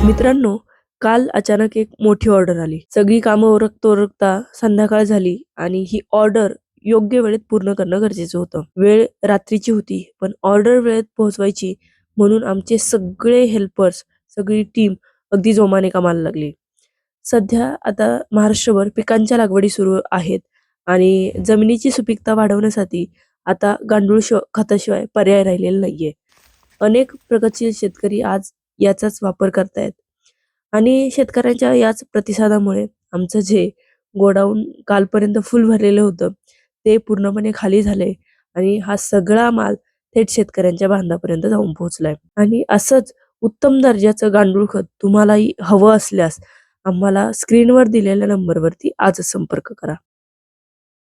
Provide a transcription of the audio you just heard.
मित्रांनो, काल अचानक एक मोठी ऑर्डर आली. सगळी कामं उरकता संध्याकाळ झाली आणि ही ऑर्डर योग्य वेळेत पूर्ण करणं गरजेचं होतं. वेळ रात्रीची होती, पण ऑर्डर वेळेत पोहोचवायची म्हणून आमचे सगळे हेल्पर्स, सगळी टीम अगदी जोमाने कामाला लागली. सध्या आता महाराष्ट्रभर पिकांच्या लागवडी सुरू आहेत आणि जमिनीची सुपीकता वाढवण्यासाठी आता खताशिवाय पर्याय राहिलेला नाहीये. अनेक प्रगतशील शेतकरी आज याचाच वापर करतायत आणि शेतकऱ्यांच्या याच प्रतिसादामुळे आमचं जे गोडाऊन कालपर्यंत फुल भरलेलं होतं, ते पूर्णपणे खाली झालंय आणि हा सगळा माल थेट शेतकऱ्यांच्या बांधापर्यंत जाऊन पोहोचलाय. आणि असंच उत्तम दर्जाचं गांडूळ खत तुम्हालाही हवं असल्यास आम्हाला स्क्रीनवर दिलेल्या नंबरवरती आजच संपर्क करा.